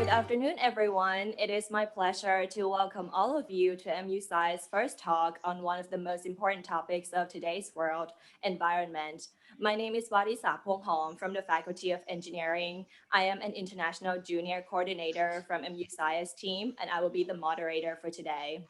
Good afternoon, everyone. It is my pleasure to welcome all of you to MUSci's first talk on one of the most important topics of today's world, environment. My name is Wadi Sapong from the Faculty of Engineering. I am an international junior coordinator from MUSci's team, and I will be the moderator for today.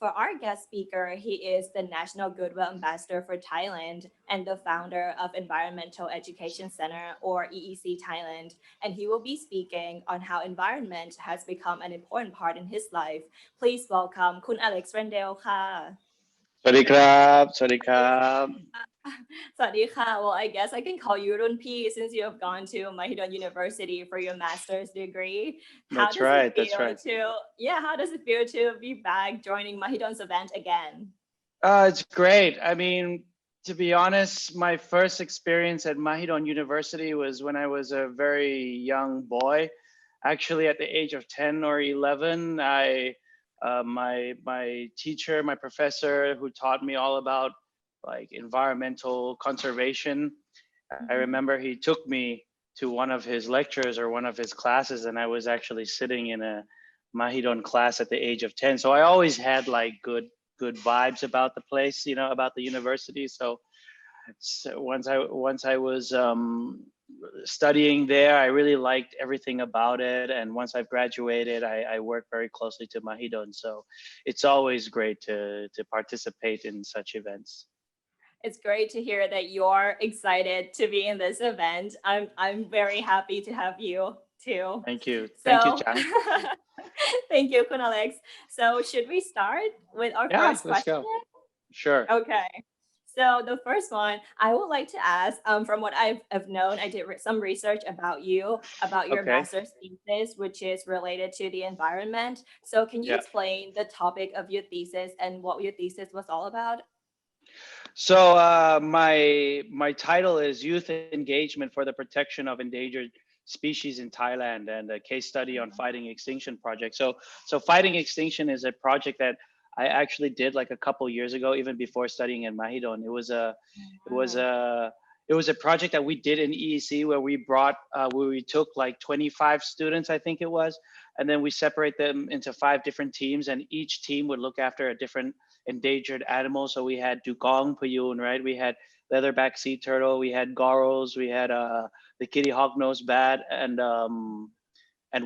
For our guest speaker, he is the National Goodwill Ambassador for Thailand and the founder of Environmental Education Center, or EEC Thailand, and he will be speaking on how environment has become an important part in his life. Please welcome Kun Alex Rendell ค่ะ สวัสดีครับ สวัสดีค่ะ Well, I guess I can call you Runpi since you have gone to Mahidol University for your master's degree. How That's does it right. That's feel right. how does it feel to be back joining Mahidol's event again? It's great. I mean, to be honest, my first experience at Mahidol University was when I was a very young boy. Actually, at the age of 10 or 11, my teacher, my professor, who taught me all about like environmental conservation, I remember he took me to one of his lectures or one of his classes, and I was actually sitting in a Mahidol class at the age of 10. So I always had like good vibes about the place, about the university. So once I was studying there, I really liked everything about it. And once I've graduated, I work very closely to Mahidol. So it's always great to participate in such events. It's great to hear that you're excited to be in this event. I'm very happy to have you too. Thank you. Thank you, So Chang. thank you, Kun Alex. So should we start with our Yeah, first let's question? go. Sure. Okay. So the first one I would like to ask, from what I've known, I did some research about you, about your Okay. master's thesis, which is related to the environment. So can you Yeah. explain the topic of your thesis and what your thesis was all about? So my title is Youth Engagement for the Protection of Endangered Species in Thailand, and a case study on fighting extinction project. So fighting extinction is a project that I actually did like a couple years ago, even before studying in Mahidol. It was Wow. a it was a project that we did in EEC where where we took like 25 students, I think it was, and then we separate them into 5 different teams, and each team would look after a different endangered animal. So we had dugong payun, right? We had leatherback sea turtle, we had gorals, we had the kitty hawk-nosed bat, and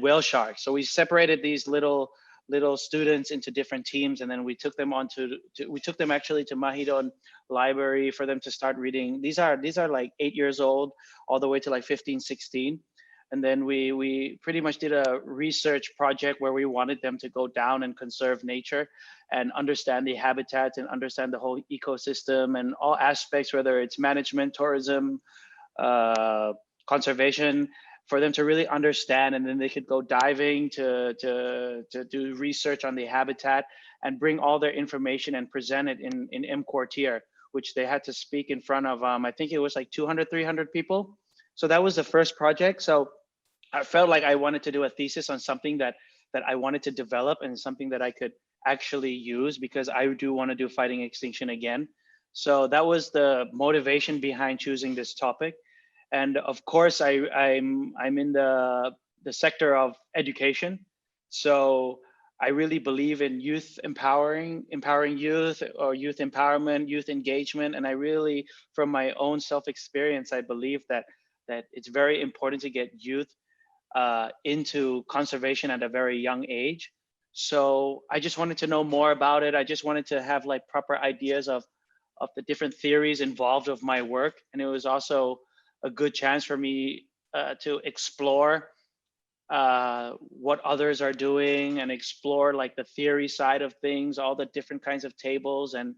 whale sharks. So we separated these little students into different teams, and then we took them we took them actually to Mahidol library for them to start reading. These are like 8 years old all the way to like 15, 16. And then we pretty much did a research project where we wanted them to go down and conserve nature and understand the habitats and understand the whole ecosystem and all aspects, whether it's management, tourism, uh, conservation, for them to really understand. And then they could go diving to do research on the habitat and bring all their information and present it in M Quartier, which they had to speak in front of, I think it was like 200, 300 people. So that was the first project. So I felt like I wanted to do a thesis on something that I wanted to develop and something that I could actually use, because I do want to do fighting extinction again. So that was the motivation behind choosing this topic. And of course, I'm in the sector of education. So I really believe in youth empowering youth, or youth empowerment, youth engagement. And I really, from my own self experience, I believe that it's very important to get youth into conservation at a very young age. So I just wanted to know more about it. I just wanted to have like proper ideas of the different theories involved of my work, and it was also a good chance for me to explore what others are doing and explore like the theory side of things, all the different kinds of tables and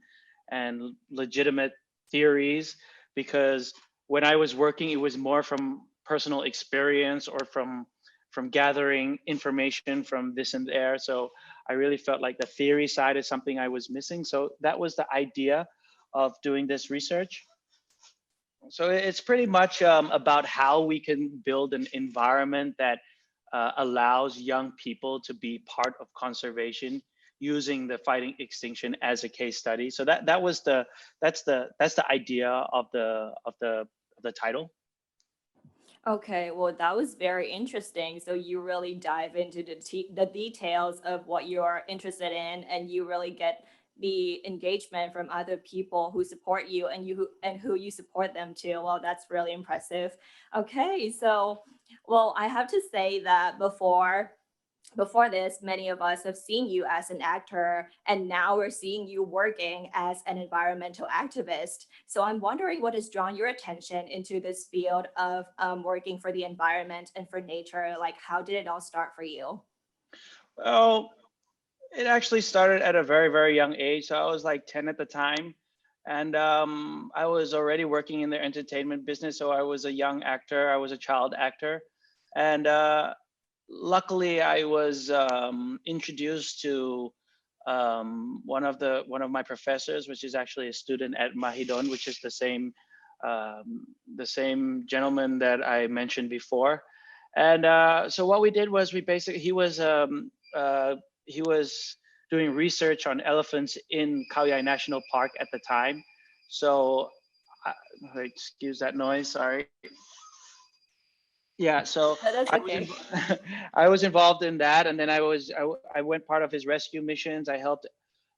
legitimate theories. Because when I was working, it was more from personal experience or from gathering information from this and there. So I really felt like the theory side is something I was missing. So that was the idea of doing this research. So it's pretty much about how we can build an environment that allows young people to be part of conservation using the fighting extinction as a case study. So that was that's the idea of the title. Okay, well, that was very interesting. So you really dive into the details of what you're interested in, and you really get the engagement from other people who support you and who you support them too. Well, that's really impressive. Okay, so well, I have to say that before this, many of us have seen you as an actor, and now we're seeing you working as an environmental activist. So I'm wondering what has drawn your attention into this field of working for the environment and for nature. Like, how did it all start for you? Well, it actually started at a very, very young age. So I was like 10 at the time. And I was already working in the entertainment business. So I was a young actor, I was a child actor. And luckily, I was introduced to one of my professors, which is actually a student at Mahidol, which is the same gentleman that I mentioned before. And so what we did was we basically he was doing research on elephants in Khao Yai National Park at the time. So excuse that noise, sorry. Yeah, so That's I was okay. I was involved in that, and then I went part of his rescue missions. I helped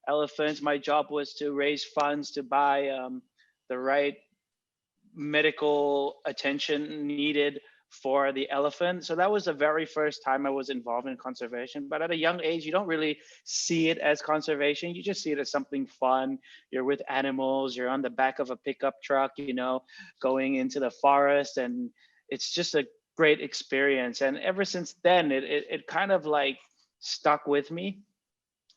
elephants. My job was to raise funds to buy the right medical attention needed for the elephant. So that was the very first time I was involved in conservation. But at a young age, you don't really see it as conservation. You just see it as something fun. You're with animals, you're on the back of a pickup truck, going into the forest. And it's just a great experience. And ever since then, it kind of like stuck with me.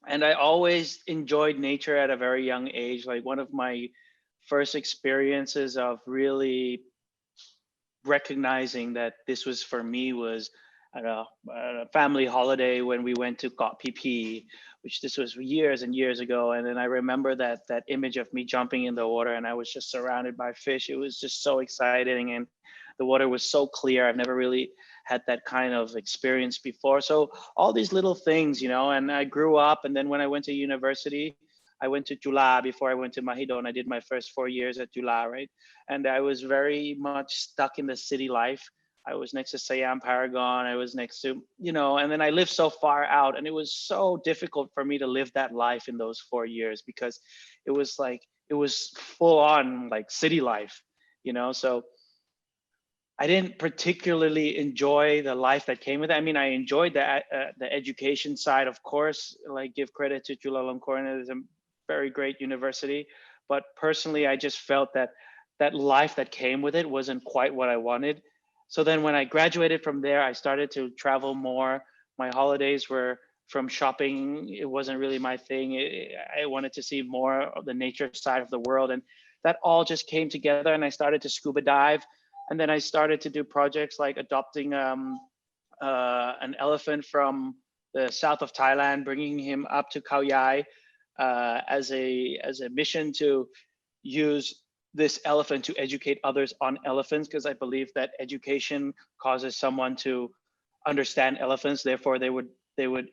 And I always enjoyed nature at a very young age. Like one of my first experiences of really recognizing that this was for me was at a family holiday when we went to Got PP, which this was years and years ago. And then I remember that image of me jumping in the water and I was just surrounded by fish. It was just so exciting, and the water was so clear. I've never really had that kind of experience before. So all these little things, and I grew up. And then when I went to university, I went to Chula before I went to Mahidol, and I did my first 4 years at Chula, right? And I was very much stuck in the city life. I was next to Siam Paragon. I was next to, and then I lived so far out, and it was so difficult for me to live that life in those 4 years because it was full on like city life. So I didn't particularly enjoy the life that came with it. I mean, I enjoyed the education side, of course. Like, give credit to Chulalongkorn; it is a very great university. But personally, I just felt that life that came with it wasn't quite what I wanted. So then, when I graduated from there, I started to travel more. My holidays were from shopping. It wasn't really my thing. I wanted to see more of the nature side of the world, and that all just came together. And I started to scuba dive, and then I started to do projects like adopting an elephant from the south of Thailand, bringing him up to Khao Yai as a mission to use this elephant to educate others on elephants, because I believe that education causes someone to understand elephants. Therefore, they would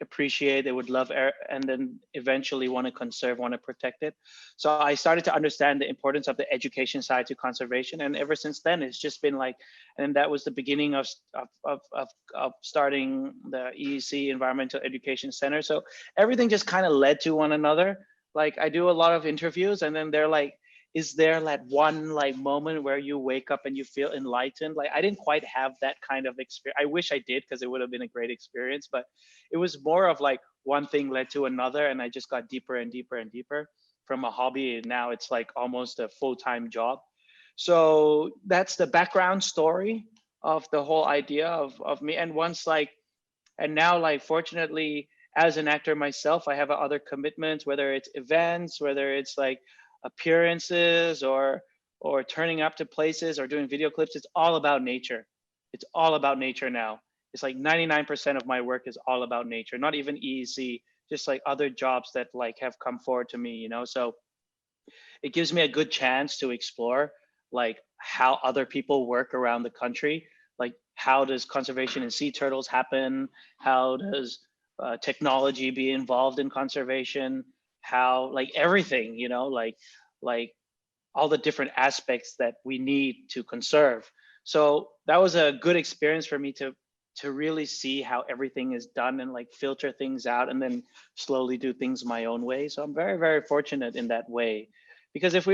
appreciate, they would love, and then eventually want to conserve, want to protect it. So I started to understand the importance of the education side to conservation, and ever since then, it's just been like, and that was the beginning of starting the EEC Environmental Education Center. So everything just kind of led to one another. Like, I do a lot of interviews, and then they're like, is there that one like moment where you wake up and you feel enlightened? Like, I didn't quite have that kind of experience. I wish I did, because it would have been a great experience, but it was more of like one thing led to another, and I just got deeper and deeper and deeper from a hobby, and now it's like almost a full-time job. So that's the background story of the whole idea of me. And once like, and now, like, fortunately, as an actor myself, I have other commitments, whether it's events, whether it's like appearances, or turning up to places, or doing video clips. It's all about nature. It's all about nature now. It's like 99% of my work is all about nature, not even EEC, just like other jobs that like have come forward to me. So it gives me a good chance to explore like how other people work around the country. Like, how does conservation in sea turtles happen? How does technology be involved in conservation? How, like, everything, like all the different aspects that we need to conserve. So that was a good experience for me to really see how everything is done and like filter things out and then slowly do things my own way. So I'm very, very fortunate in that way. Because if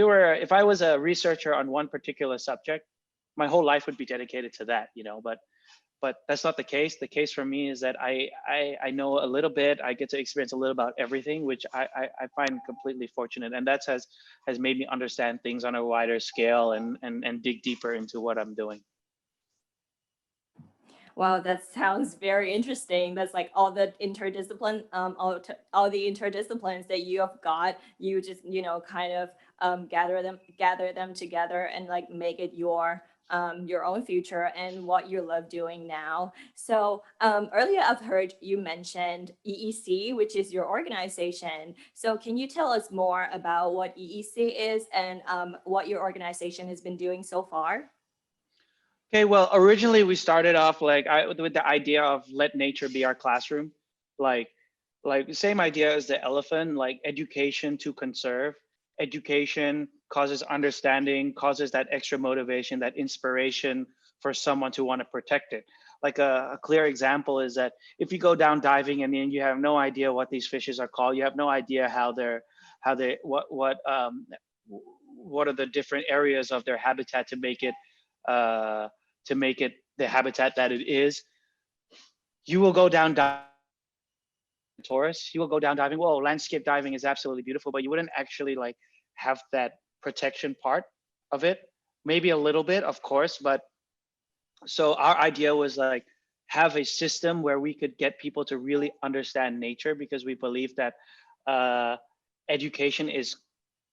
I was a researcher on one particular subject, my whole life would be dedicated to that, you know, but that's not the case. The case for me is that I know a little bit. I get to experience a little about everything, which I find completely fortunate, and that has made me understand things on a wider scale and dig deeper into what I'm doing. Wow, that sounds very interesting. That's like all the interdiscipline, all the interdisciplines that you have got. You just, kind of gather them together, and like make it your own future and what you love doing now. So earlier, I've heard you mentioned EEC, which is your organization. So can you tell us more about what EEC is and what your organization has been doing so far? Okay, well, originally we started off with the idea of let nature be our classroom, like like same idea as the elephant, like education to conserve. Education causes understanding, causes that extra motivation, that inspiration for someone to want to protect it. Like a clear example is that if you go down diving and then you have no idea what these fishes are called, you have no idea how they what are the different areas of their habitat uh, to make it the habitat that it is, you will go down tourists, you will go down diving. Whoa, landscape diving is absolutely beautiful, but you wouldn't actually like have that protection part of it. Maybe a little bit, of course, but so our idea was like have a system where we could get people to really understand nature because we believe that uh, education is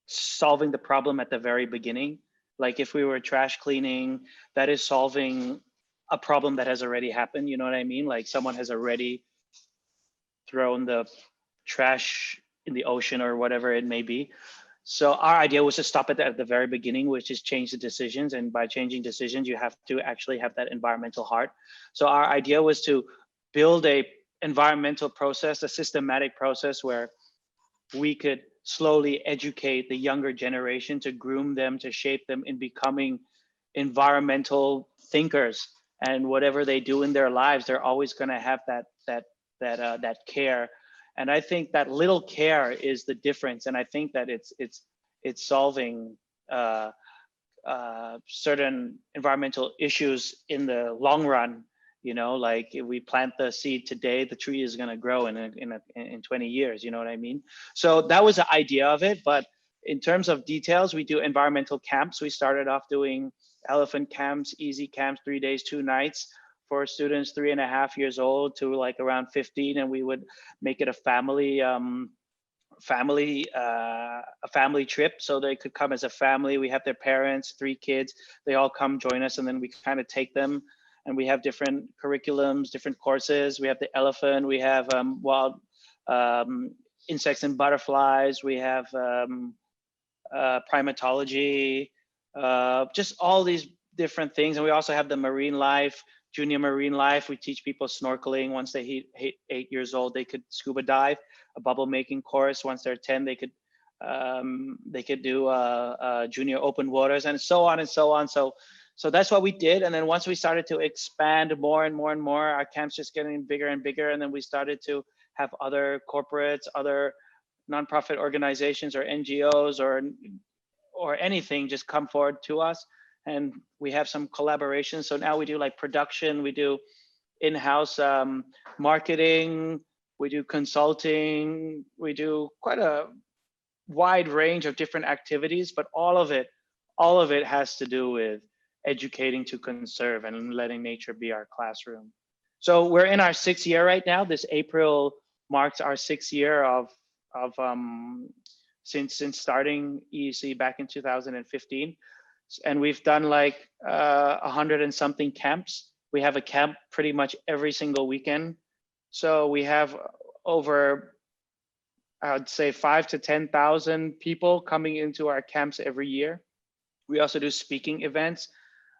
solving the problem at the very beginning. Like if we were trash cleaning, that is solving a problem that has already happened. You know what I mean? Like someone has already thrown the trash in the ocean or whatever it may be. So our idea was to stop it at the very beginning, which is change the decisions. And by changing decisions, you have to actually have that environmental heart. So our idea was to build a environmental process, a systematic process where we could slowly educate the younger generation to groom them, to shape them in becoming environmental thinkers. And whatever they do in their lives, they're always going to have that care. And I think that little care is the difference. And I think that it's solving certain environmental issues in the long run. You know, like if we plant the seed today, the tree is going to grow in 20 years. You know what I mean? So that was the idea of it. But in terms of details, we do environmental camps. We started off doing elephant camps, easy camps, 3 days, 2 nights for students 3.5 years old to like around 15, and we would make it a family trip, so they could come as a family. We have their parents, 3 kids, they all come join us, and then we kind of take them, and we have different curriculums, different courses. We have the elephant, we have wild um, insects and butterflies, we have primatology, just all these different things. And we also have the marine life, junior marine life. We teach people snorkeling. Once they hit 8 years old, they could scuba dive. A bubble making course. Once they're 10, they could do junior open waters, and so on and so on. So that's what we did. And then once we started to expand more and more and more, our camps just getting bigger and bigger. And then we started to have other corporates, other nonprofit organizations or NGOs or anything just come forward to us, and we have some collaboration. So now we do like production, we do in-house marketing, we do consulting, we do quite a wide range of different activities, but all of it has to do with educating to conserve and letting nature be our classroom. So we're in our 6th year right now. This April marks our 6th year of since starting EEC back in 2015, and we've done like 100 and something camps. We have a camp pretty much every single weekend. So we have over, I'd say 5 to 10,000 people coming into our camps every year. We also do speaking events.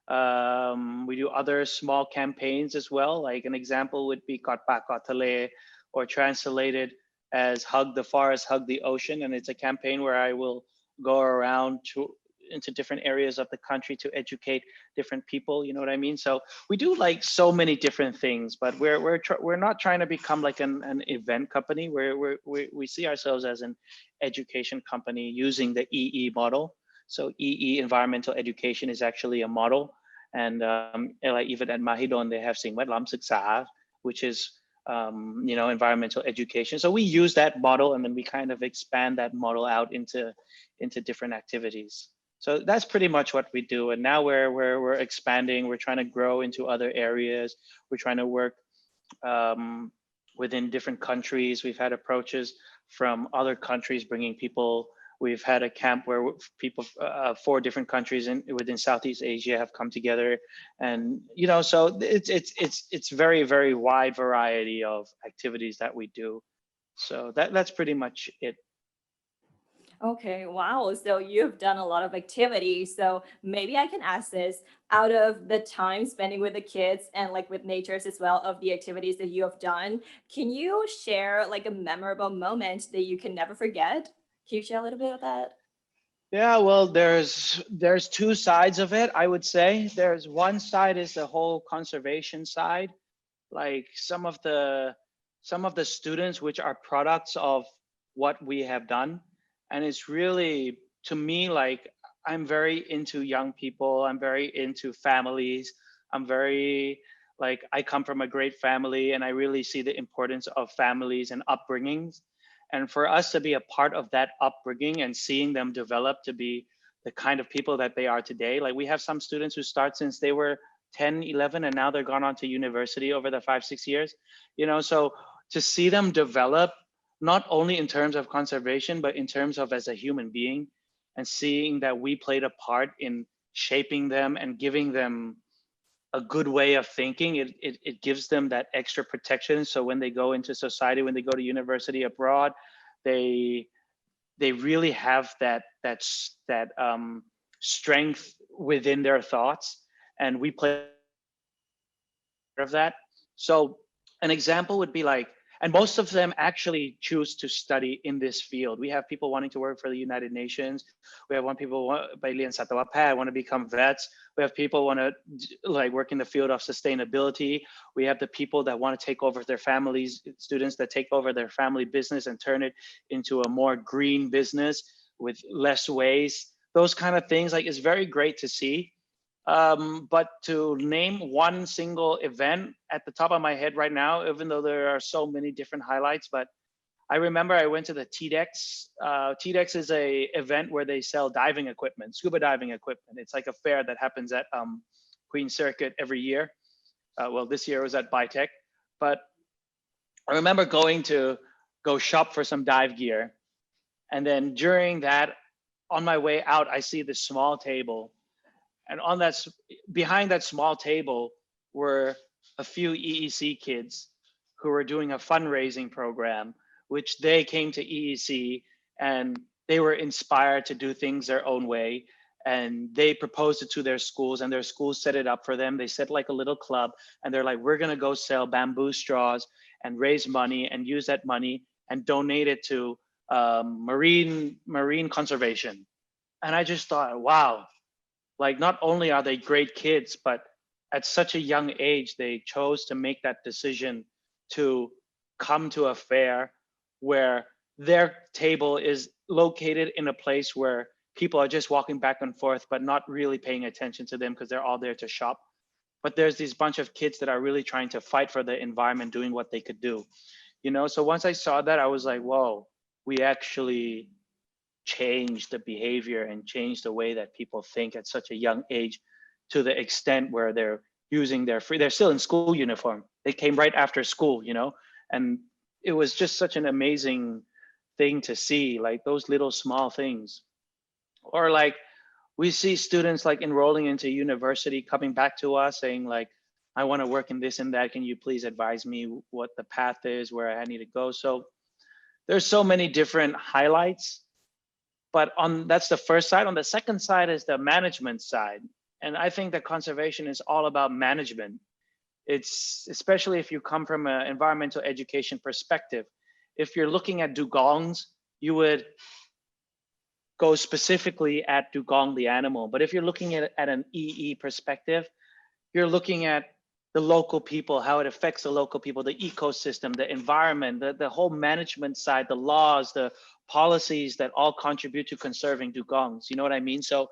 We do other small campaigns as well. Like an example would be Kot Pa Kot Tale, or translated as Hug the Forest, Hug the Ocean. And it's a campaign where I will go around to into different areas of the country to educate different people. You know what I mean? So we do like so many different things, but we're not trying to become like an event company. We see ourselves as an education company using the EE model. So EE, environmental education, is actually a model, and like even at Mahidol they have สิ่งแวดล้อมศึกษา which is environmental education. So we use that model, and then we kind of expand that model out into different activities. So that's pretty much what we do. And now we're expanding. We're trying to grow into other areas. We're trying to work within different countries. We've had approaches from other countries bringing people. We've had a camp where people, 4 different countries within Southeast Asia have come together, and so it's very, very wide variety of activities that we do. So that's pretty much it. Okay, wow. So you've done a lot of activities. So maybe I can ask this, out of the time spending with the kids and like with natures as well, of the activities that you have done, can you share like a memorable moment that you can never forget? Can you share a little bit of that? Yeah, well, there's 2 sides of it, I would say. There's one side is the whole conservation side, like some of the students which are products of what we have done. And it's really, to me, like, I'm very into young people, I'm very into families, I'm very, like, I come from a great family, and I really see the importance of families and upbringings. And for us to be a part of that upbringing and seeing them develop to be the kind of people that they are today, like we have some students who start since they were 10, 11, and now they're gone on to university over the 5, 6 years, so to see them develop, not only in terms of conservation, but in terms of as a human being, and seeing that we played a part in shaping them and giving them a good way of thinking, it gives them that extra protection. So when they go into society, when they go to university abroad, they really have that strength within their thoughts, and we play of that. So an example would be like, and most of them actually choose to study in this field. We have people wanting to work for the United Nations. We have one people by Lian Satawapad want to become vets. We have people want to like work in the field of sustainability. We have the people that want to take over their families, students that take over their family business and turn it into a more green business with less waste. Those kind of things, like, it's very great to see. But to name one single event at the top of my head right now, even though there are so many different highlights, but I remember I went to the TEDx. TEDx is a event where they sell diving equipment, scuba diving equipment. It's like a fair that happens at Queen Circuit every year. Well, this year it was at Bitech, but I remember going to go shop for some dive gear. And then during that, on my way out, I see this small table. And on that, behind that small table were a few EEC kids who were doing a fundraising program, which they came to EEC and they were inspired to do things their own way. And they proposed it to their schools, and their schools set it up for them. They set like a little club, and they're like, we're gonna go sell bamboo straws and raise money and use that money and donate it to marine conservation. And I just thought, wow, like, not only are they great kids, but at such a young age, they chose to make that decision to come to a fair where their table is located in a place where people are just walking back and forth, but not really paying attention to them because they're all there to shop. But there's these bunch of kids that are really trying to fight for the environment, doing what they could do. So once I saw that, I was like, whoa, we actually change the behavior and change the way that people think at such a young age, to the extent where they're using they're still in school uniform. They came right after school, and it was just such an amazing thing to see, like those little small things. Or like, we see students like enrolling into university coming back to us saying like, I want to work in this and that. Can you please advise me what the path is, where I need to go? So there's so many different highlights. But that's the first side. On the second side is the management side. And I think that conservation is all about management. It's especially if you come from an environmental education perspective. If you're looking at dugongs, you would go specifically at dugong the animal, but if you're looking at an EE perspective, you're looking at the local people, how it affects the local people, the ecosystem, the environment, the whole management side, the laws, the policies that all contribute to conserving dugongs. You know what I mean? So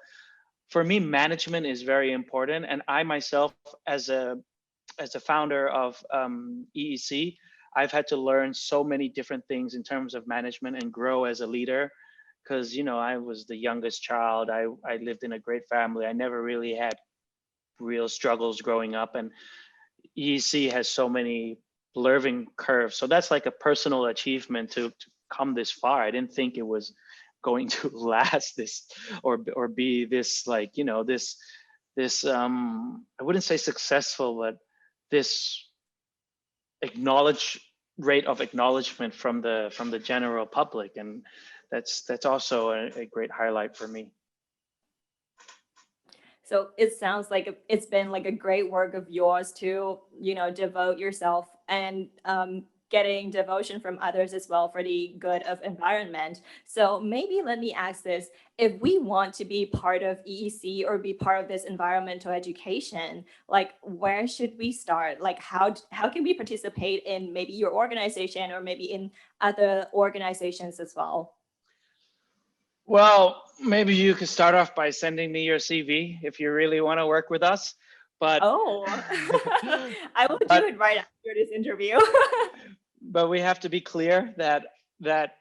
for me, management is very important. And I myself, as a founder of EEC, I've had to learn so many different things in terms of management and grow as a leader. Because, you know, I was the youngest child. I lived in a great family. I never really had real struggles growing up, and EEC has so many learning curves. So that's like a personal achievement to come this far. I didn't think it was going to last this or be this, like, you know, this I wouldn't say successful, but this rate of acknowledgement from the general public, and that's also a great highlight for me. So it sounds like it's been like a great work of yours to, you know, devote yourself and getting devotion from others as well for the good of environment. So maybe let me ask this: if we want to be part of EEC or be part of this environmental education, like where should we start? Like how can we participate in maybe your organization or maybe in other organizations as well? Well, maybe you could start off by sending me your CV if you really want to work with us. But Oh, I will do but it right after this interview. but we have to be clear that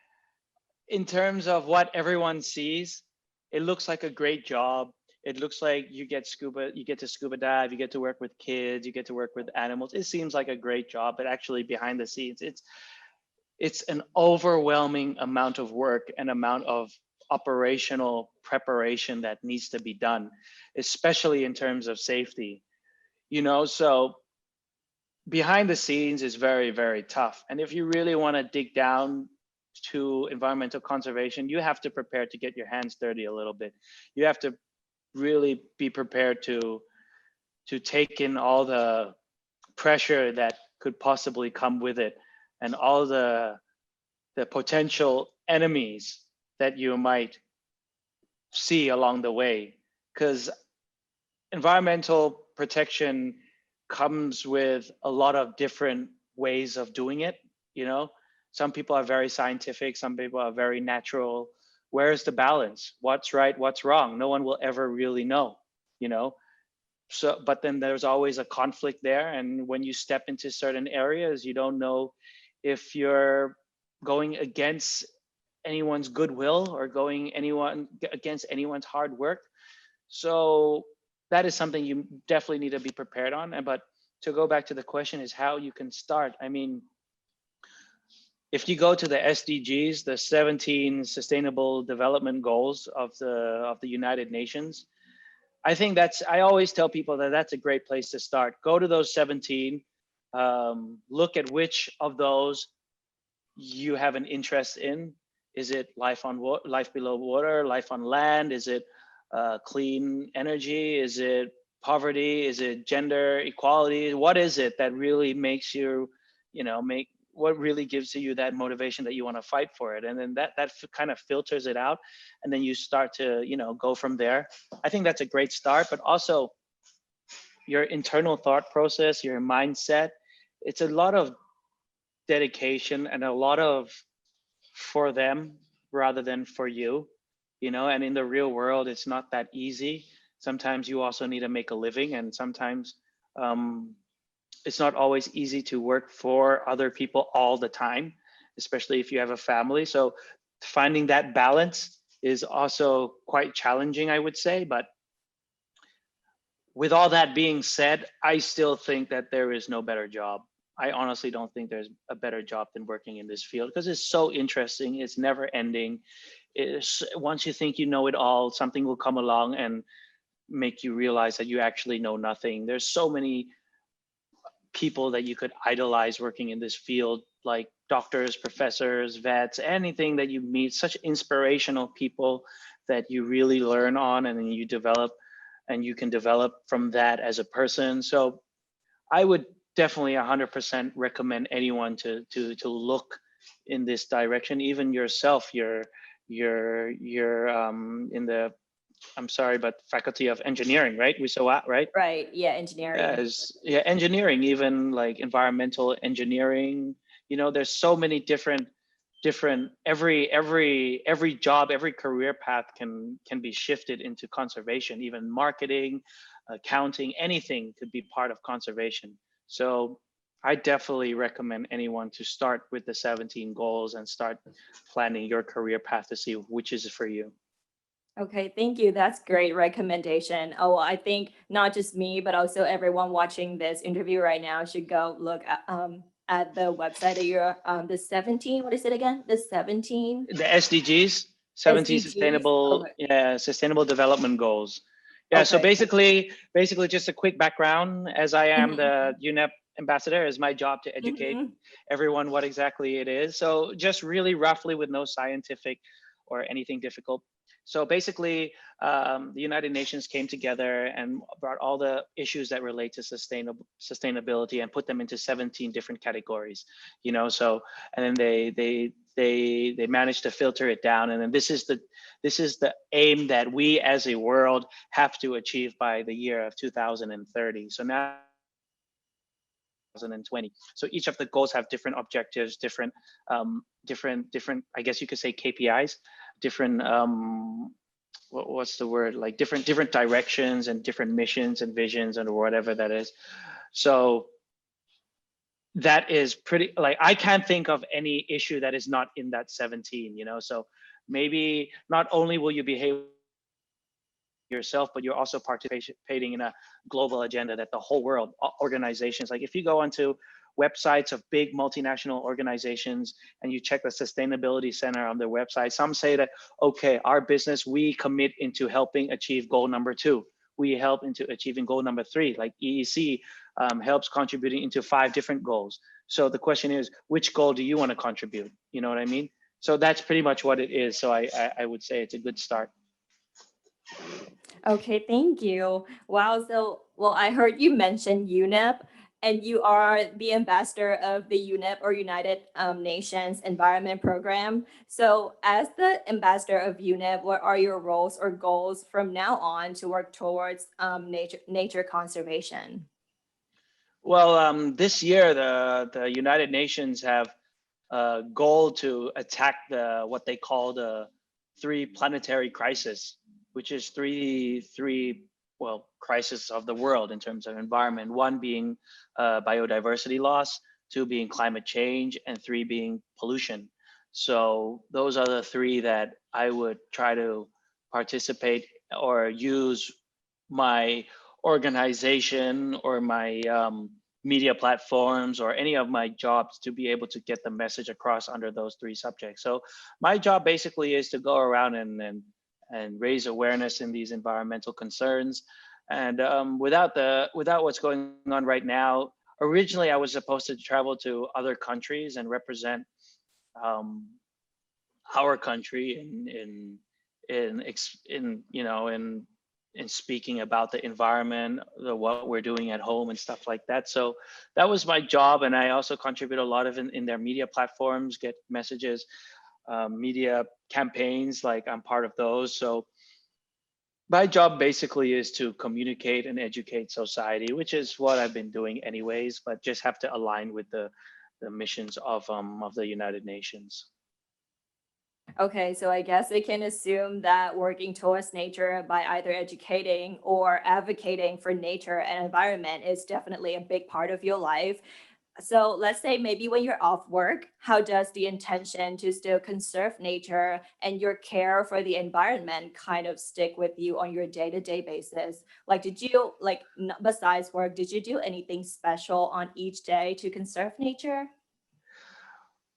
in terms of what everyone sees, it looks like a great job. It looks like you get to scuba dive, you get to work with kids, you get to work with animals. It seems like a great job, but actually behind the scenes, it's an overwhelming amount of work and amount of operational preparation that needs to be done, especially in terms of safety. You know, so behind the scenes is very, very tough. And if you really want to dig down to environmental conservation, you have to prepare to get your hands dirty a little bit. You have to really be prepared to take in all the pressure that could possibly come with it, and all the potential enemies that you might see along the way. Because environmental protection comes with a lot of different ways of doing it. You know, some people are very scientific, some people are very natural. Where's the balance? What's right, what's wrong? No one will ever really know, you know. So, but then there's always a conflict there, and when you step into certain areas, you don't know if you're going against anyone's goodwill or against anyone's hard work. So that is something you definitely need to be prepared on. But to go back to the question is how you can start. I mean, if you go to the SDGs, the 17 Sustainable Development Goals of the United Nations, I think I always tell people that that's a great place to start. Go to those 17, look at which of those you have an interest in. Is it life below water, life on land? Is it clean energy? Is it poverty? Is it gender equality? What is it that really makes you, what really gives you that motivation that you want to fight for it? And then that kind of filters it out, and then you start to, go from there. I think that's a great start, but also your internal thought process, your mindset, it's a lot of dedication and a lot of for them rather than for you, and in the real world, it's not that easy. Sometimes you also need to make a living, and sometimes it's not always easy to work for other people all the time, especially if you have a family. So finding that balance is also quite challenging, I would say. But with all that being said, I still think that there is no better job. I honestly don't think there's a better job than working in this field, because it's so interesting. It's never ending. Once you think you know it all, something will come along and make you realize that you actually know nothing. There's so many people that you could idolize working in this field, like doctors, professors, vets, anything that you meet, such inspirational people that you really learn on, and then you develop, and you can develop from that as a person. So I would definitely 100% recommend anyone to look in this direction. Even yourself, your you're in the, I'm sorry, but Faculty of Engineering, right? Right? Right. Yeah, engineering. As yeah, engineering, even like environmental engineering. There's so many different every job, every career path can be shifted into conservation. Even marketing, accounting, anything could be part of conservation. So I definitely recommend anyone to start with the 17 goals and start planning your career path to see which is for you. Okay, thank you. That's great recommendation. Oh, I think not just me, but also everyone watching this interview right now should go look at the website of your the 17, what is it again? The 17 The SDGs, 17 SDGs. sustainable, Okay. yeah, sustainable development goals. Yeah, so Okay. basically just a quick background. As I am Mhm, the UNEP ambassador, it's my job to mhm, educate mhm. everyone what exactly it is. So just really roughly, with no scientific or anything difficult. So basically, the United Nations came together and brought all the issues that relate to sustainability and put them into 17 different categories. So, and then they managed to filter it down, and then this is the aim that we as a world have to achieve by the year of 2030. So now 2020. So each of the goals have different objectives, different. I guess you could say KPIs, different. What's the word? Like different directions and different missions and visions and whatever that is. So that is pretty, like, I can't think of any issue that is not in that 17. So maybe not only will you behave yourself, but you're also participating in a global agenda that the whole world, organizations, like if you go onto websites of big multinational organizations and you check the sustainability center on their website, some say that, okay, our business, we commit into helping achieve goal number 2. We help into achieving goal number 3, like EEC helps contributing into 5 different goals. So the question is, which goal do you want to contribute? You know what I mean? So that's pretty much what it is. So I would say it's a good start. Okay, thank you. Wow. So, well, I heard you mention UNIP, and you are the ambassador of the UNIP, or United Nations Environment Program. So, as the ambassador of UNIP, what are your roles or goals from now on to work towards nature conservation? Well, this year the United Nations have a goal to attack the what they call the 3 planetary crisis, which is three crises of the world in terms of environment. One being biodiversity loss, 2 being climate change, and 3 being pollution. So those are the 3 that I would try to participate or use my organization or my media platforms or any of my jobs to be able to get the message across under those 3 subjects. So my job basically is to go around and raise awareness in these environmental concerns. And without what's going on right now, originally I was supposed to travel to other countries and represent um, our country in speaking about the environment, what we're doing at home and stuff like that. So that was my job, and I also contribute a lot of in their media platforms, get messages, media campaigns. Like I'm part of those. So my job basically is to communicate and educate society, which is what I've been doing anyways, but just have to align with the missions of the United Nations. Okay, so I guess I can assume that working towards nature by either educating or advocating for nature and environment is definitely a big part of your life. So let's say maybe when you're off work, how does the intention to still conserve nature and your care for the environment kind of stick with you on your day-to-day basis? Like, did you, like, besides work, did you do anything special on each day to conserve nature?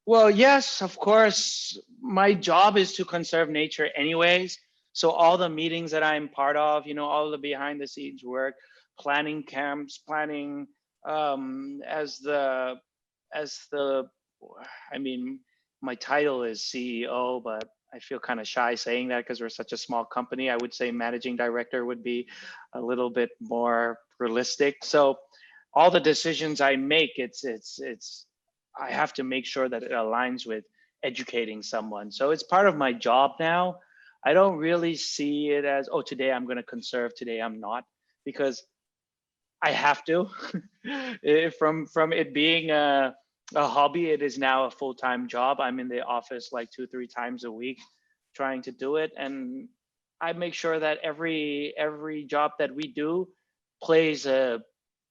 Well, yes, of course. My job is to conserve nature anyways. So all the meetings that I'm part of, all the behind the scenes work, planning camps, planning as the I mean, my title is CEO, but I feel kind of shy saying that because we're such a small company. I would say managing director would be a little bit more realistic. So all the decisions I make, it's I have to make sure that it aligns with educating someone. So it's part of my job now. I don't really see it as, oh, today I'm going to conserve, today I'm not, because I have to. From it being a hobby, it is now a full-time job. I'm in the office like 2-3 times a week trying to do it, and I make sure that every job that we do plays a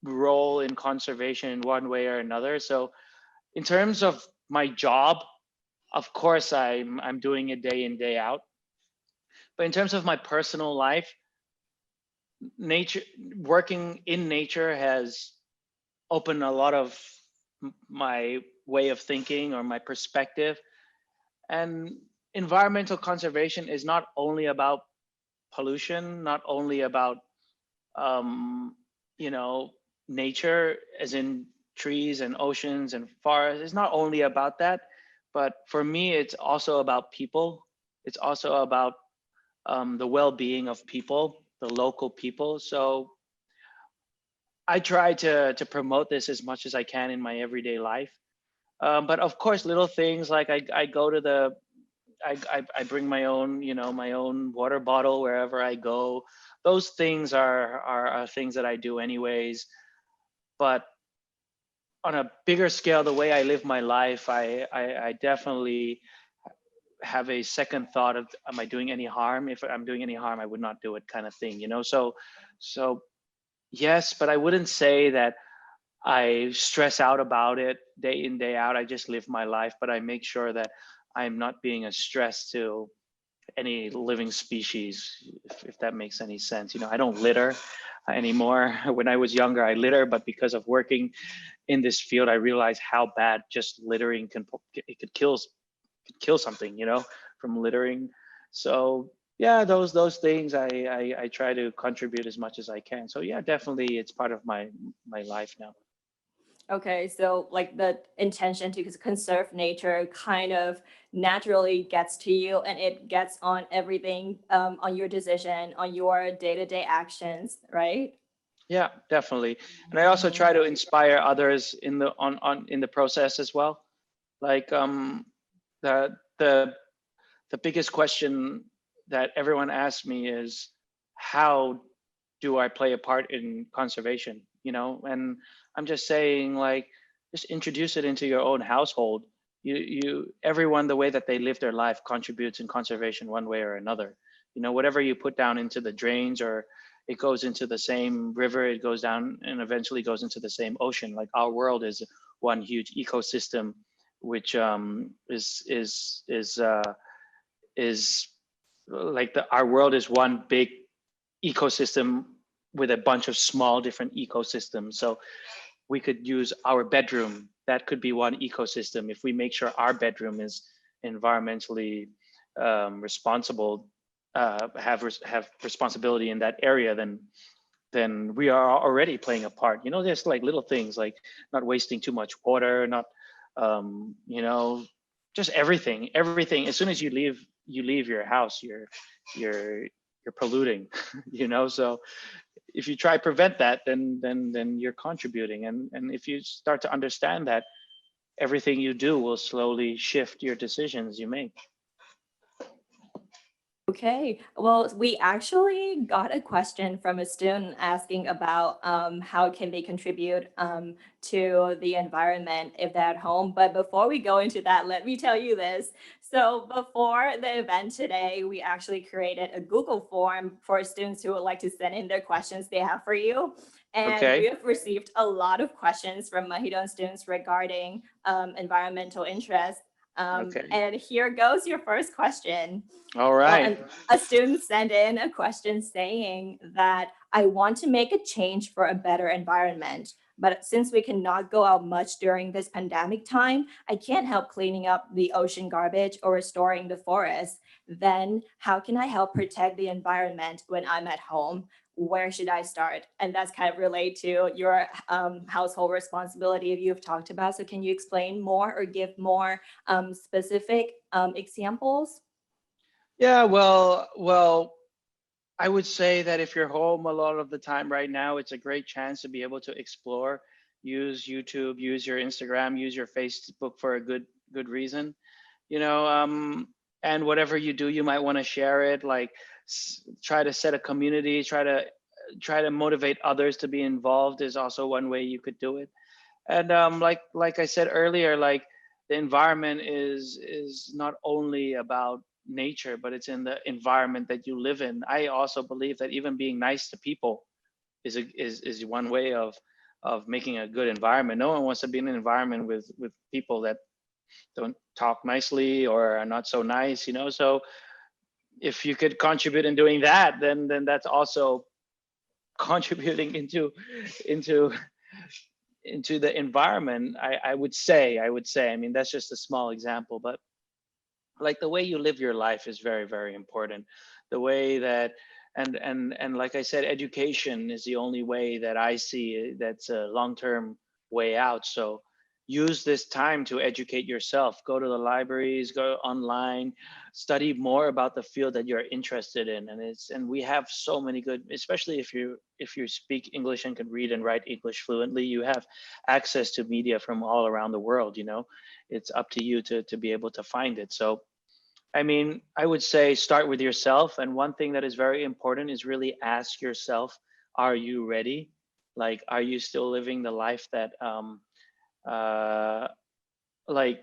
role in conservation in one way or another. So in terms of my job, of course I'm doing it day in, day out. But in terms of my personal life, nature, working in nature has opened a lot of my way of thinking or my perspective. And environmental conservation is not only about pollution, not only about um, you know, nature, as in trees and oceans and forests. It's not only about that, but for me, it's also about people. It's also about the well-being of people, the local people. So I try to promote this as much as I can in my everyday life. But of course, little things like I go to the I bring my own, you know, my own water bottle wherever I go. Those things are things that I do anyways. But on a bigger scale, the way I live my life, I definitely have a second thought of, am I doing any harm? If I'm doing any harm, I would not do it, kind of thing, you know. So yes, but I wouldn't say that I stress out about it day in, day out. I just live my life, but I make sure that I'm not being a stress to any living species, if that makes any sense. You know, I don't litter anymore. When I was younger, I litter, but because of working in this field, I realized how bad just littering it could kill something, you know, from littering. So yeah, those things I try to contribute as much as I can. So yeah, definitely it's part of my life now. Okay, so like the intention to conserve nature kind of naturally gets to you and it gets on everything, on your decision, on your day-to-day actions, right? Yeah, definitely. And I also try to inspire others in the on in the process as well. Like the the the biggest question that everyone asks me is, how do I play a part in conservation? You know, and I'm just saying, like, just introduce it into your own household. Everyone, the way that they live their life contributes in conservation one way or another. You know, whatever you put down into the drains, or it goes into the same river, it goes down and eventually goes into the same ocean. Like, our world is one huge ecosystem, which is like our world is one big ecosystem with a bunch of small different ecosystems. So we could use our bedroom. That could be one ecosystem. If we make sure our bedroom is environmentally responsible, have responsibility in that area, then we are already playing a part. You know, there's like little things like not wasting too much water, not you know, just everything. As soon as you leave your house, you're you're polluting. You know, so if you try prevent that, then you're contributing. And if you start to understand that, everything you do will slowly shift your decisions you make. Okay, well, we actually got a question from a student asking about how can they contribute to the environment if they're at home. But before we go into that, let me tell you this. So before the event today, we actually created a Google form for students who would like to send in their questions they have for you. And we Okay. have received a lot of questions from Mahidol students regarding environmental interest. Okay. And here goes your first question. All Well, right. and a student sent in a question saying that I want to make a change for a better environment. But since we cannot go out much during this pandemic time, I can't help cleaning up the ocean garbage or restoring the forest. Then, how can I help protect the environment when I'm at home? Where should I start? And that's kind of related to your household responsibility you've talked about. So, can you explain more or give more specific examples? Yeah, well, I would say that if you're home a lot of the time right now, it's a great chance to be able to explore, use YouTube, use your Instagram, use your Facebook for a good reason. you know, and whatever you do, you might want to share it, like try to set a community, try to motivate others to be involved is also one way you could do it. And like I said earlier, like the environment is not only about nature, but it's in the environment that you live in. I also believe that even being nice to people is one way of making a good environment. No one wants to be in an environment with people that don't talk nicely or are not so nice, you know. So if you could contribute in doing that, then that's also contributing into into the environment. I would say, I mean, that's just a small example, but like the way you live your life is very, very important. The way that, and like I said, education is the only way that I see that's a long-term way out. So use this time to educate yourself. Go to the libraries, go online, study more about the field that you're interested in. And we have so many good, especially if you speak English and can read and write English fluently, you have access to media from all around the world, you know. It's up to you to be able to find it. So I mean, I would say start with yourself. And one thing that is very important is really ask yourself, are you ready? Like, are you still living the life that, uh, like,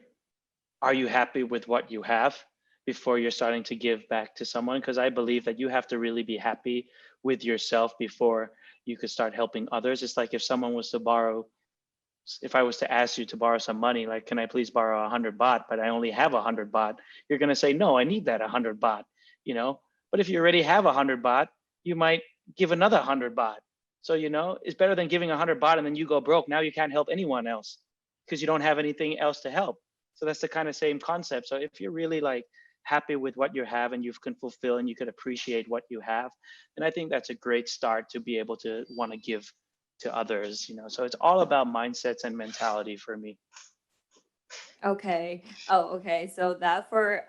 are you happy with what you have before you're starting to give back to someone? Because I believe that you have to really be happy with yourself before you could start helping others. It's like if I was to ask you to borrow some money, like, can I please borrow 100 baht, but I only have 100 baht, you're going to say, no, I need that 100 baht, you know? But if you already have 100 baht, you might give another 100 baht. So, you know, it's better than giving 100 baht and then you go broke. Now you can't help anyone else because you don't have anything else to help. So that's the kind of same concept. So if you're really like happy with what you have and you can fulfill and you can appreciate what you have, then I think that's a great start to be able to want to give to others, you know. So it's all about mindsets and mentality for me. Okay. Oh, okay. So that for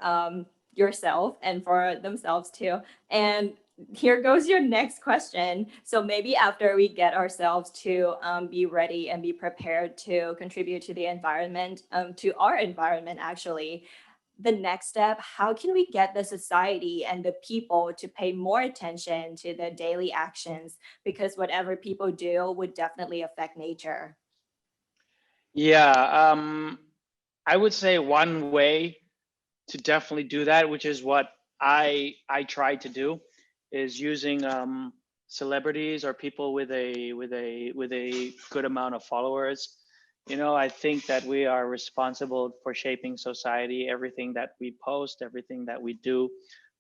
yourself and for themselves too. And here goes your next question. So maybe after we get ourselves to be ready and be prepared to contribute to the environment, to our environment actually, the next step, how can we get the society and the people to pay more attention to the daily actions? Because whatever people do would definitely affect nature. Yeah, I would say one way to definitely do that, which is what I try to do, is using celebrities or people with a good amount of followers. You know, I think that we are responsible for shaping society. Everything that we post, everything that we do,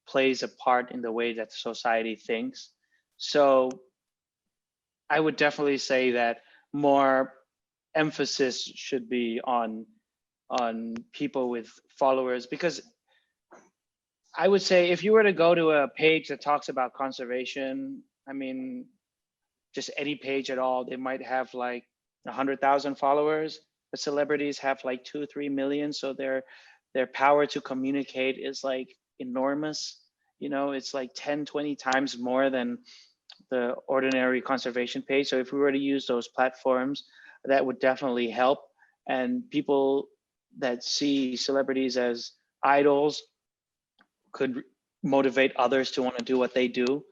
plays a part in the way that society thinks. So I would definitely say that more emphasis should be on people with followers, because I would say if you were to go to a page that talks about conservation, I mean, just any page at all, they might have like 100,000 followers. The celebrities have like 2, 3 million, so their power to communicate is like enormous. You know, it's like 10, 20 times more than the ordinary conservation page. So if we were to use those platforms, that would definitely help. And people that see celebrities as idols could motivate others to want to do what they do.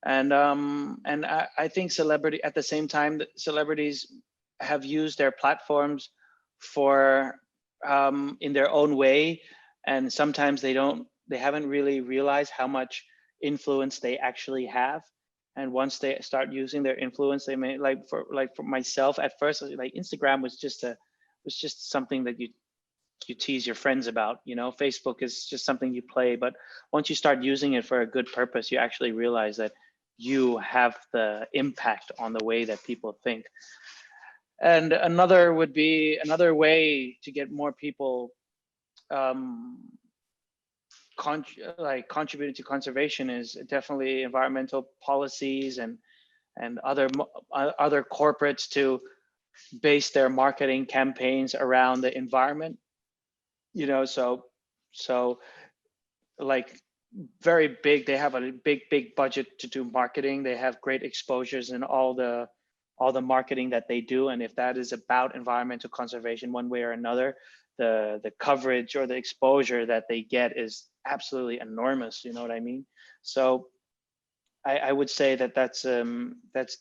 And I think celebrity at the same time that celebrities have used their platforms for in their own way, and sometimes they haven't really realized how much influence they actually have. And once they start using their influence, they may, like for myself at first, like Instagram was just something that you tease your friends about. You know, Facebook is just something you play. But once you start using it for a good purpose, you actually realize that you have the impact on the way that people think. And another way to get more people um, contributing to conservation is definitely environmental policies and other corporates to base their marketing campaigns around the environment. You know, so like very big, they have a big budget to do marketing. They have great exposures in all the marketing that they do. And if that is about environmental conservation one way or another, the coverage or the exposure that they get is absolutely enormous. You know what I mean? So I would say that that's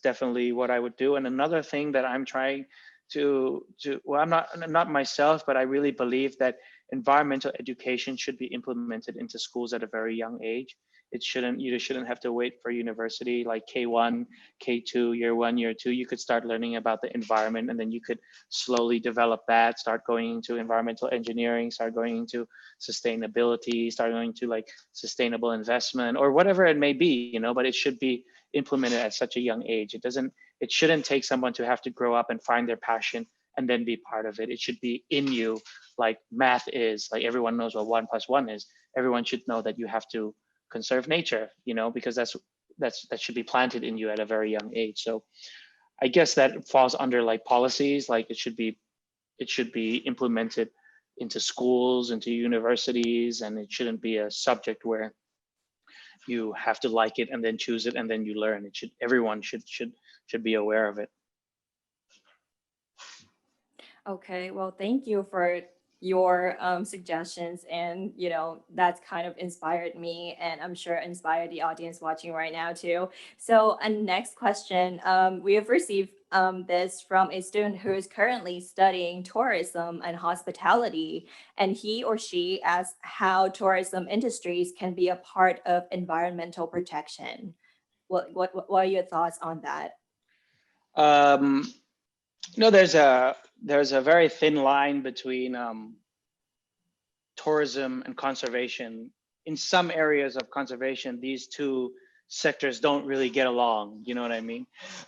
definitely what I would do. And another thing that I'm trying to well, I'm not myself, but I really believe that environmental education should be implemented into schools at a very young age. It shouldn't You shouldn't have to wait for university like K1, K2, year one, year two. You could start learning about the environment, and then you could slowly develop that. Start going into environmental engineering. Start going into sustainability. Start going to like sustainable investment or whatever it may be. But it should be implemented at such a young age. It shouldn't take someone to have to grow up and find their passion and then be part of it. It should be in you, like math is. Like everyone knows what 1 + 1 is. Everyone should know that you have to conserve nature, because that should be planted in you at a very young age. So I guess that falls under like policies. Like it should be implemented into schools, into universities, and it shouldn't be a subject where you have to like it and then choose it and then you learn. Everyone should be aware of it. Okay, well, thank you for your suggestions, and that's kind of inspired me, and I'm sure inspired the audience watching right now too. So, a next question, we have received this from a student who is currently studying tourism and hospitality, and he or she asks how tourism industries can be a part of environmental protection. What are your thoughts on that? Um, there's a very thin line between tourism and conservation. In some areas of conservation, these two sectors don't really get along. You know what I mean?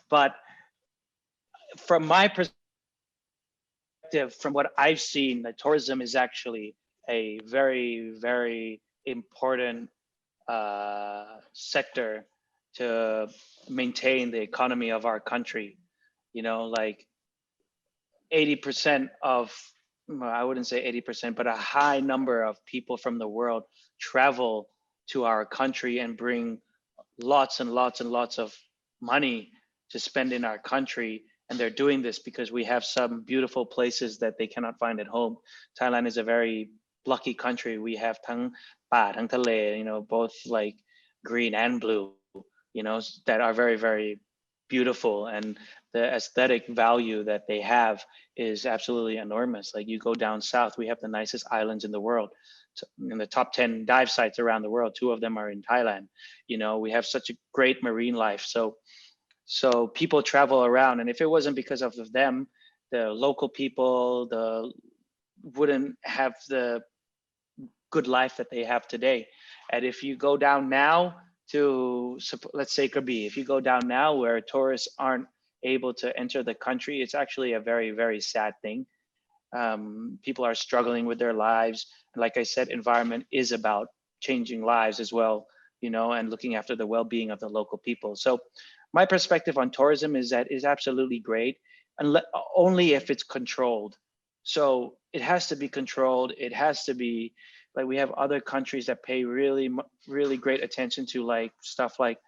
But from my perspective, from what I've seen, that tourism is actually a very, very important sector to maintain the economy of our country. Like 80% of, well, I wouldn't say 80%, but a high number of people from the world travel to our country and bring lots and lots and lots of money to spend in our country. And they're doing this because we have some beautiful places that they cannot find at home. Thailand is a very lucky country. We have tang pa, tang tale, both like green and blue, that are very, very beautiful. And the aesthetic value that they have is absolutely enormous. Like you go down south, we have the nicest islands in the world. In the top 10 dive sites around the world, 2 of them are in Thailand. We have such a great marine life. So people travel around, and if it wasn't because of them, the local people wouldn't have the good life that they have today. And if you go down now to, let's say, Krabi, if you go down now where tourists aren't able to enter the country, it's actually a very, very sad thing. People are struggling with their lives. And like I said, environment is about changing lives as well, and looking after the well-being of the local people. So my perspective on tourism is that is absolutely great, and only if it's controlled. So it has to be controlled. It has to be like, we have other countries that pay really, really great attention to like stuff like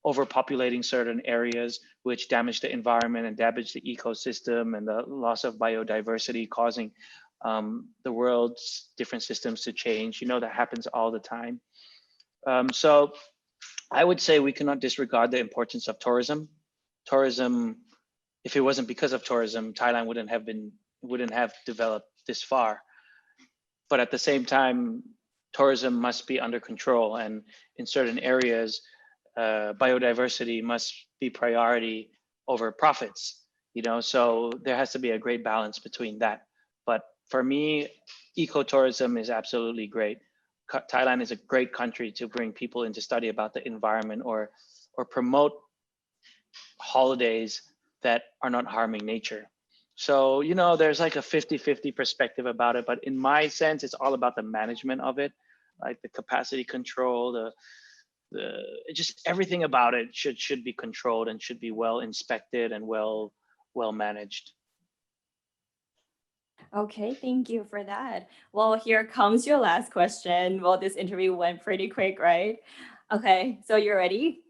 overpopulating certain areas, which damage the environment and damage the ecosystem, and the loss of biodiversity, causing the world's different systems to change. That happens all the time. So I would say we cannot disregard the importance of tourism. Tourism, if it wasn't because of tourism, Thailand wouldn't have developed this far. But at the same time, tourism must be under control, and in certain areas, biodiversity must be priority over profits. So there has to be a great balance between that. But for me, ecotourism is absolutely great. Thailand is a great country to bring people in to study about the environment, or promote holidays that are not harming nature. So, there's like a 50-50 perspective about it, but in my sense, it's all about the management of it, like the capacity control, the just everything about it should be controlled and should be well inspected and well managed. Okay, thank you for that. Well, here comes your last question. Well, this interview went pretty quick, right? Okay, so you're ready?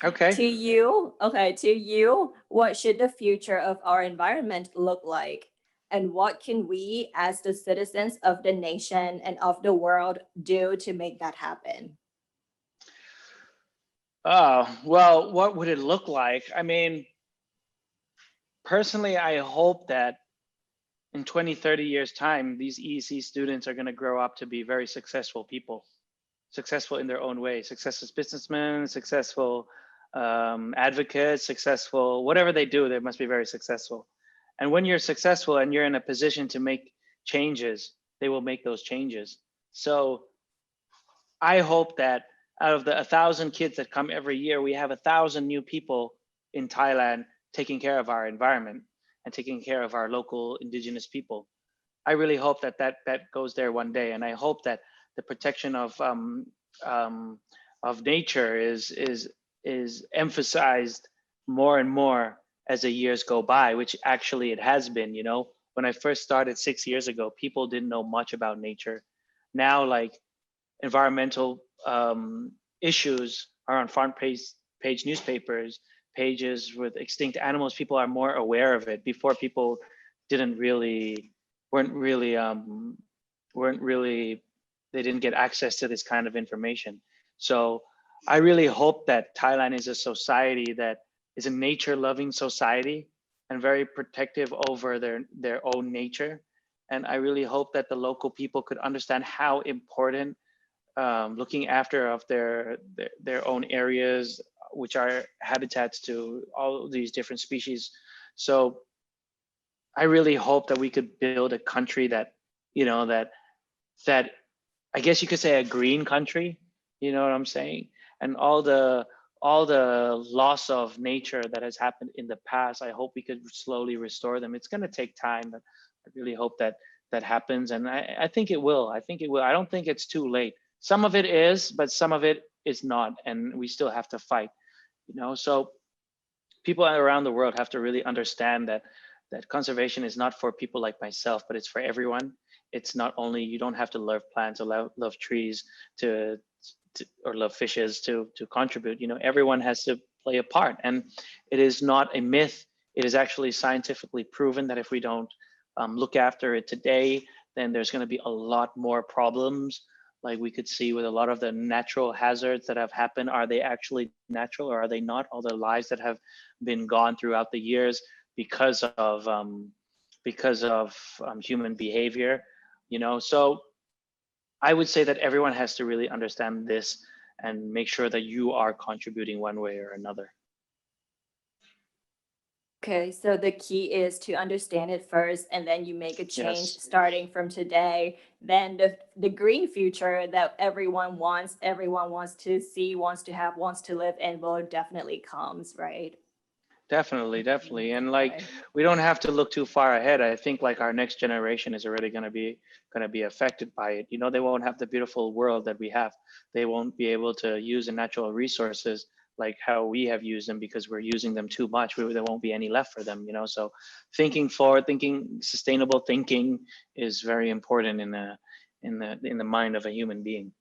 Okay. To you, what should the future of our environment look like? and what can we as the citizens of the nation and of the world do to make that happen? Well, what would it look like? I mean, personally, I hope that in 20, 30 years time, these EEC students are going to grow up to be very successful people, successful in their own way, successful businessmen, successful advocates, successful, whatever they do, they must be very successful. And when you're successful and you're in a position to make changes, they will make those changes. So I hope that out of the 1,000 kids that come every year, we have 1,000 new people in Thailand taking care of our environment and taking care of our local indigenous people. I really hope that that goes there one day, and I hope that the protection of nature is emphasized more and more as the years go by, which actually it has been. You know, when I first started 6 years ago, people didn't know much about nature. Now, like, environmental issues are on front page newspapers, pages with extinct animals. People are more aware of it. Before, people didn't really weren't really they didn't get access to this kind of information. So I really hope that Thailand is a society that is a nature loving society and very protective over their own nature. And I really hope that the local people could understand how important looking after of their own areas, which are habitats to all these different species. So I really hope that we could build a country that, you know, that I guess you could say a green country, you know what I'm saying? And all the loss of nature that has happened in the past, I hope we could slowly restore them. It's going to take time, but I really hope that that happens. And I think it will. I think it will. I don't think it's too late. Some of it is, but some of it is not. And we still have to fight, you know? So people around the world have to really understand that conservation is not for people like myself, but it's for everyone. It's not only, you don't have to love plants or love trees to or love fishes to contribute. You know, everyone has to play a part, and it is not a myth. It is actually scientifically proven that if we don't look after it today, then there's going to be a lot more problems. Like we could see with a lot of the natural hazards that have happened. Are they actually natural or are they not? All the lives that have been gone throughout the years because of human behavior, you know. So I would say that everyone has to really understand this and make sure that you are contributing one way or another. Okay, so the key is to understand it first, and then you make a change Yes, starting from today. Then the green future that everyone wants to see, wants to have, wants to live in will definitely comes, right? definitely. And like, Okay. we don't have to look too far ahead. I think like our next generation is already going to be affected by it. You know, they won't have the beautiful world that we have. They won't be able to use the natural resources like how we have used them because we're using them too much. There won't be any left for them, you know. So thinking forward, thinking sustainable thinking is very important in the mind of a human being.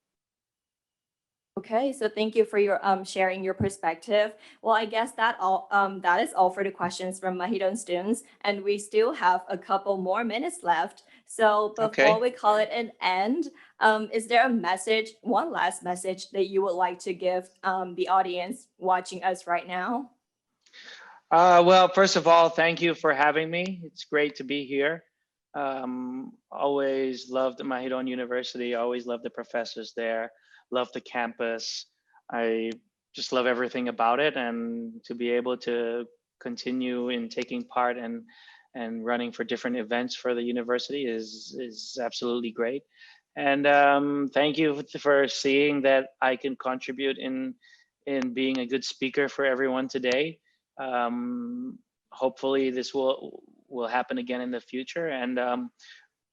Okay, so thank you for your sharing your perspective. Well, I guess that is all for the questions from Mahidol students, and we still have a couple more minutes left. So before Okay. we call it an end, is there a message, one last message that you would like to give the audience watching us right now? Well, first of all, thank you for having me. It's great to be here. Always loved Mahidol University, always loved the professors there, love the campus. I just love everything about it, and to be able to continue in taking part and running for different events for the university is absolutely great. And thank you for seeing that I can contribute in being a good speaker for everyone today. Hopefully this will happen again in the future. And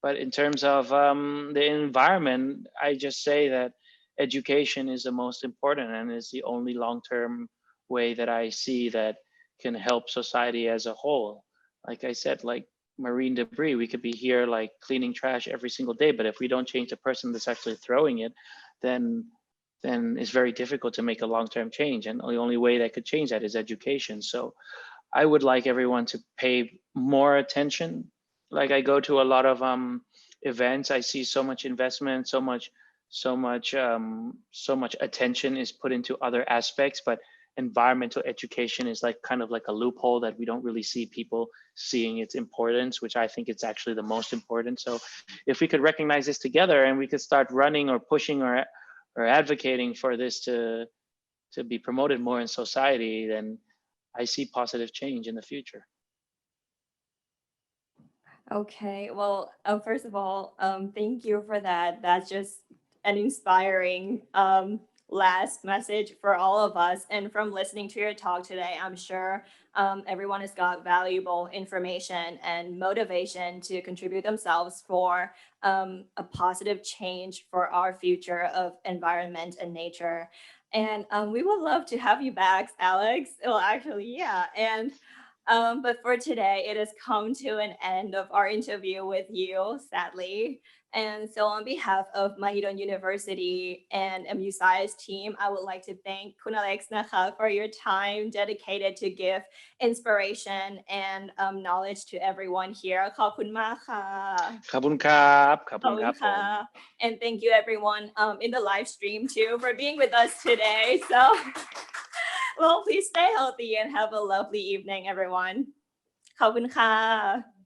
but in terms of the environment, I just say that education is the most important and is the only long-term way that I see that can help society as a whole. Like I said, like marine debris, we could be here like cleaning trash every single day, but if we don't change the person that's actually throwing it, then it's very difficult to make a long-term change. And the only way that could change that is education. So I would like everyone to pay more attention Like I go to a lot of events. I see so much investment, so much attention is put into other aspects, but environmental education is like kind of like a loophole that we don't really see people seeing its importance, which I think it's actually the most important. So if we could recognize this together and we could start running or pushing or advocating for this to be promoted more in society, then I see positive change in the future. Okay, well, first of all, thank you for that. That's just an inspiring last message for all of us. And from listening to your talk today, I'm sure everyone has got valuable information and motivation to contribute themselves for a positive change for our future of environment and nature. And we would love to have you back, Alex. Well, actually, yeah. And but for today, it has come to an end of our interview with you, sadly. And so, on behalf of Mahidol University and MU Science team, I would like to thank Kun Alex Nacha for your time dedicated to give inspiration and knowledge to everyone here. ขอบคุณมากค่ะ ขอบคุณครับขอบ ข คุ อบ ณ คุ ค ณ รับผ ค่ะ ม And thank you everyone in the live stream too for being with us today. So, well, please stay healthy and have a lovely evening, everyone. ขอบคุณค่ะ